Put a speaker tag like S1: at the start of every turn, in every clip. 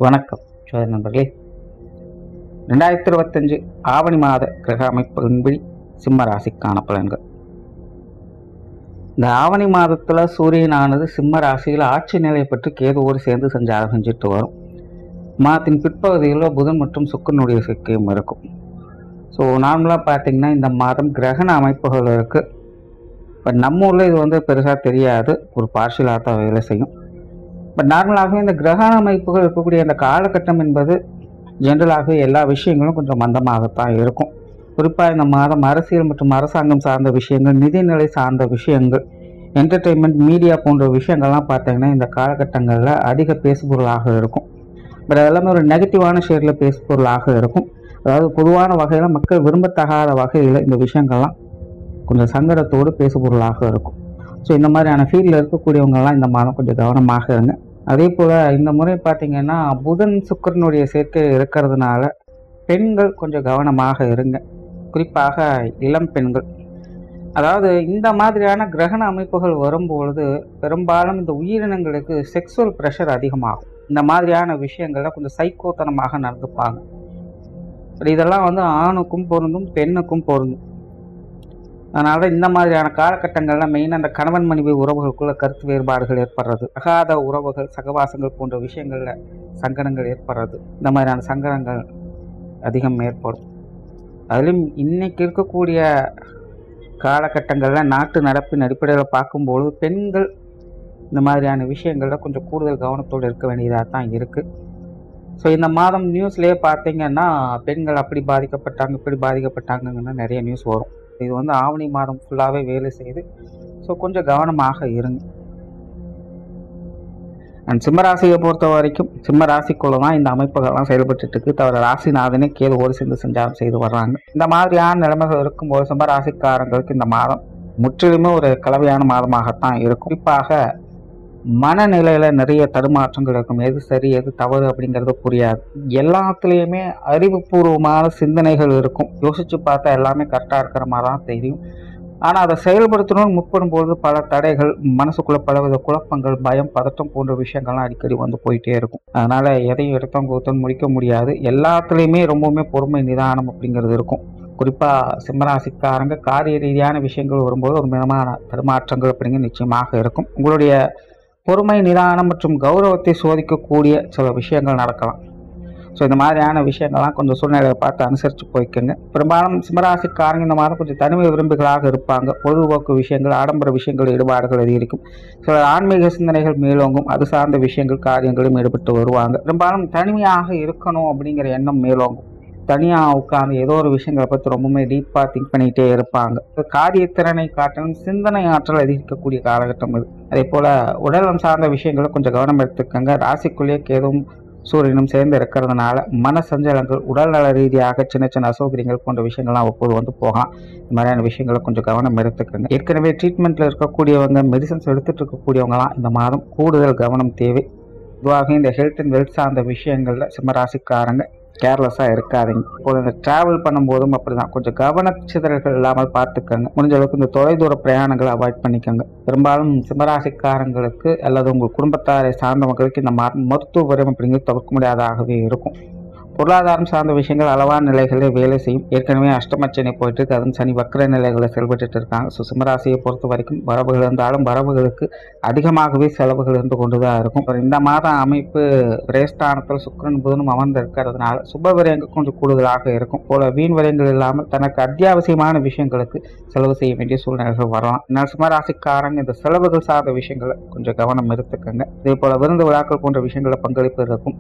S1: வணக்கம் சோதர நண்பர்களே. 2025 ஆவணி மாத கிரக அமைப்பின்படி சிம்ம ராசிக்கான பலன்கள். இந்த ஆவணி மாதத்தில் சூரியனானது சிம்ம ராசியில் ஆட்சி நிலை பெற்று கேதுவோடு சேர்ந்து சஞ்சாரம் செஞ்சுட்டு வரும். மாதத்தின் பிற்பகுதியில் புதன் மற்றும் சுக்கிரனுடைய சேர்க்கையும் இருக்கும். ஸோ நார்மலாக பார்த்தீங்கன்னா இந்த மாதம் கிரகண அமைப்புகள் இருக்குது. பட் நம்ம ஊரில் இது பெருசாக தெரியாது, ஒரு பார்ஷியலாக தான் வேலை செய்யும். பட் நார்மலாகவே இந்த கிரகண அமைப்புகள் இருக்கக்கூடிய அந்த காலகட்டம் என்பது ஜென்ரலாகவே எல்லா விஷயங்களும் கொஞ்சம் மந்தமாகத்தான் இருக்கும். குறிப்பாக இந்த மாதம் அரசியல் மற்றும் அரசாங்கம் சார்ந்த விஷயங்கள், நிதிநிலை சார்ந்த விஷயங்கள், என்டர்டெயின்மெண்ட், மீடியா போன்ற விஷயங்கள்லாம் பார்த்தீங்கன்னா இந்த காலகட்டங்களில் அதிக பேசுபொருளாக இருக்கும். பட் அதெல்லாமே ஒரு நெகட்டிவான ஷேரில் பேசுபொருளாக இருக்கும். அதாவது பொதுவான வகையில் மக்கள் விரும்பத்தகாத வகையில் இந்த விஷயங்கள்லாம் கொஞ்சம் சங்கடத்தோடு பேசுபொருளாக இருக்கும். ஸோ இந்த மாதிரியான ஃபீல்டில் இருக்கக்கூடியவங்கெல்லாம் இந்த மாதம் கொஞ்சம் கவனமாக இருங்க. அதே போல் இந்த முறை பார்த்திங்கன்னா புதன் சுக்கிரனுடைய சேர்க்கை இருக்கிறதுனால பெண்கள் கொஞ்சம் கவனமாக இருங்க. குறிப்பாக இளம் பெண்கள். அதாவது இந்த மாதிரியான கிரகண அமைப்புகள் வரும்பொழுது பெரும்பாலும் இந்த உயிரினங்களுக்கு செக்ஸுவல் ப்ரெஷர் அதிகமாகும். இந்த மாதிரியான விஷயங்களில் கொஞ்சம் சைக்கோத்தனமாக நடந்துப்பாங்க. இதெல்லாம் ஆணுக்கும் பொருந்தும், பெண்ணுக்கும் பொருந்தும். அதனால இந்த மாதிரியான காலகட்டங்களில் மெயினாக அந்த கணவன் மனைவி உறவுகளுக்குள்ள கருத்து வேறுபாடுகள் ஏற்படுறது, அகாத உறவுகள், சகவாசங்கள் போன்ற விஷயங்களில் சங்கடங்கள் ஏற்படுறது, இந்த மாதிரியான சங்கடங்கள் அதிகம் ஏற்படும். அதிலும் இன்னைக்கு இருக்கக்கூடிய காலகட்டங்களில் நாட்டு நடப்பின் அடிப்படையில் பார்க்கும்போது பெண்கள் இந்த மாதிரியான விஷயங்களில் கொஞ்சம் கூடுதல் கவனத்தோடு இருக்க வேண்டியதாக தான் இருக்குது. ஸோ இந்த மாதம் நியூஸ்லேயே பார்த்தீங்கன்னா பெண்கள் அப்படி பாதிக்கப்பட்டாங்க, இப்படி பாதிக்கப்பட்டாங்கன்னு நிறைய நியூஸ் வரும். இது ஆவணி மாதம் ஃபுல்லாகவே வேலை செய்யுது. ஸோ கொஞ்சம் கவனமாக இருங்க. அண்ட் சிம்மராசியை பொறுத்த வரைக்கும் சிம்ம ராசிக்குள்ள தான் இந்த அமைப்புகள்லாம் செயல்பட்டு இருக்கு. தவிர ராசிநாதனே கேதுவோடு சேர்ந்து சஞ்சாரம் செய்து வர்றாங்க. இந்த மாதிரியான நிலைமைகள் இருக்கும்போது சிம்ம ராசிக்காரங்களுக்கு இந்த மாதம் முற்றிலுமே ஒரு கலவையான மாதமாகத்தான் இருக்கும். குறிப்பாக மனநிலையில் நிறைய தடுமாற்றங்கள் இருக்கும். எது சரி எது தவறு அப்படிங்கிறது புரியாது. எல்லாத்துலேயுமே அறிவுபூர்வமான சிந்தனைகள் இருக்கும். யோசித்து பார்த்தா எல்லாமே கரெக்டாக இருக்கிற மாதிரி தான் தெரியும். ஆனால் அதை செயல்படுத்தணும்னு முற்படும்போது பல தடைகள், மனசுக்குள்ளே பலவித குழப்பங்கள், பயம், பதட்டம் போன்ற விஷயங்கள்லாம் அடிக்கடி போயிட்டே இருக்கும். அதனால் எதையும் எடுத்தோம் கொடுத்தோன்னு முடிக்க முடியாது. எல்லாத்துலேயுமே ரொம்பவுமே பொறுமை, நிதானம் அப்படிங்கிறது இருக்கும். குறிப்பாக சிம்மராசிக்காரங்க காரிய ரீதியான விஷயங்கள் வரும்போது ஒரு விதமான தடுமாற்றங்கள் அப்படிங்கிறது நிச்சயமாக இருக்கும். உங்களுடைய பொறுமை, நிதானம் மற்றும் கௌரவத்தை சோதிக்கக்கூடிய சில விஷயங்கள் நடக்கலாம். ஸோ இந்த மாதிரியான விஷயங்கள்லாம் கொஞ்சம் சூழ்நிலையை பார்த்து அனுசரித்து போய்க்குங்க. பெரும்பாலும் சிம்மராசிக்காரங்க இந்த மாதிரி கொஞ்சம் தனிமை விரும்பிகளாக இருப்பாங்க. பொழுதுபோக்கு விஷயங்கள், ஆடம்பர விஷயங்கள் ஈடுபாடுகள் அதிகரிக்கும். சில ஆன்மீக சிந்தனைகள் மேலோங்கும். அது சார்ந்த விஷயங்கள், காரியங்களும் ஈடுபட்டு வருவாங்க. பெரும்பாலும் தனிமையாக இருக்கணும் அப்படிங்கிற எண்ணம் மேலோங்கும். தனியாக உட்காந்து ஏதோ ஒரு விஷயங்களை பற்றி ரொம்பவுமே டீப்பாக திங்க் பண்ணிகிட்டே இருப்பாங்க. காரியத்திறனை காட்டிலும் சிந்தனை ஆற்றல் அதிகரிக்கக்கூடிய காலகட்டம் இது. அதே போல் உடலம் சார்ந்த விஷயங்களை கொஞ்சம் கவனம் எடுத்துக்கங்க. ராசிக்குள்ளேயே கேதுவும் சூரியனும் சேர்ந்து இருக்கிறதுனால மன சஞ்சலங்கள், உடல்நல ரீதியாக சின்ன சின்ன அசௌகரியங்கள் போன்ற விஷயங்கள்லாம் ஒவ்வொரு போகலாம். இந்த மாதிரியான விஷயங்களை கொஞ்சம் கவனம் எடுத்துக்கங்க. ஏற்கனவே ட்ரீட்மெண்ட்டில் இருக்கக்கூடியவங்க, மெடிசன்ஸ் எடுத்துகிட்டு இருக்கக்கூடியவங்களாம் இந்த மாதம் கூடுதல் கவனம் தேவை. பொதுவாக இந்த ஹெல்த் அண்ட் வெல்த் சார்ந்த விஷயங்களில் சிம்மராசிக்காரங்க கேர்லெஸ்ஸாக இருக்காதிங்க. இப்போது இந்த ட்ராவல் பண்ணும்போதும் அப்படி தான் கொஞ்சம் கவனச்சிதறல்கள் இல்லாமல் பார்த்துக்கங்க. முடிஞ்ச அளவுக்கு இந்த தொலைதூர பிரயாணங்களை அவாய்ட் பண்ணிக்கோங்க. பெரும்பாலும் சிம்மராசிக்காரங்களுக்கு அல்லது உங்கள் குடும்பத்தாரை சார்ந்தவங்களுக்கு இந்த மருத்துவ வரம் அப்படிங்கிறது தவிர்க்க முடியாதாகவே இருக்கும். பொருளாதாரம் சார்ந்த விஷயங்கள் அளவான நிலைகளில் வேலை செய்யும். ஏற்கனவே அஷ்டமச்சனை போயிட்டு இருக்கு. அதுவும் சனி வக்கர நிலைகளில் செயல்பட்டு இருக்காங்க. ஸோ சிம்மராசியை பொறுத்த வரைக்கும் வரவுகள் இருந்தாலும் வரவுகளுக்கு அதிகமாகவே செலவுகள் இருந்து கொண்டு தான் இருக்கும். இந்த மாதம் அமைப்பு பிரேஸ்தானத்தில் சுக்கிரன் புதனும் அமர்ந்து இருக்கிறதுனால சுப விரயங்கள் கொஞ்சம் கூடுதலாக இருக்கும். போல வீண் விரயங்கள் இல்லாமல் தனக்கு அத்தியாவசியமான விஷயங்களுக்கு செலவு செய்ய வேண்டிய சூழ்நிலைகள் வரலாம். இதனால் சிம்மராசிக்காரங்க இந்த செலவுகள் சார்ந்த விஷயங்களை கொஞ்சம் கவனம் எடுத்துக்கங்க. இதே போல விருந்து விழாக்கள் போன்ற விஷயங்களை பங்களிப்பு இருக்கும்.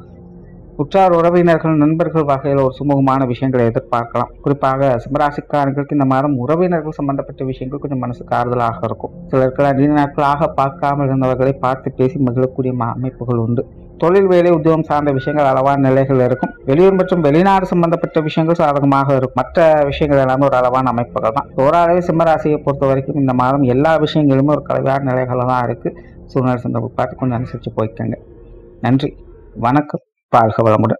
S1: உற்றார் உறவினர்கள், நண்பர்கள் வகையில் ஒரு சுமூகமான விஷயங்களை எதிர்பார்க்கலாம். குறிப்பாக சிம்மராசிக்காரர்களுக்கு இந்த மாதம் உறவினர்கள் சம்பந்தப்பட்ட விஷயங்கள் கொஞ்சம் மனசுக்கு ஆறுதலாக இருக்கும். சிலருக்கெல்லாம் நீண்ட நாட்களாக பார்க்காமல் இருந்தவர்களை பார்த்து பேசி மகிழக்கூடிய அமைப்புகள் உண்டு. தொழில், வேலை, உத்தியோகம் சார்ந்த விஷயங்கள் அளவான நிலைகள் இருக்கும். வெளியூர் மற்றும் வெளிநாடு சம்பந்தப்பட்ட விஷயங்கள் சாதகமாக இருக்கும். மற்ற விஷயங்கள் எல்லாமே ஒரு அளவான அமைப்புகள் தான். ஓரளவு சிம்மராசியை பொறுத்த வரைக்கும் இந்த மாதம் எல்லா விஷயங்களுமே ஒரு கலவையான நிலைகளில் தான் இருக்குது. சூழ்நிலை சந்தர்ப்பம் பார்த்து கொஞ்சம் அனுசரித்து போய்க்கங்க. நன்றி, வணக்கம். வாழ்க வளமுடன்.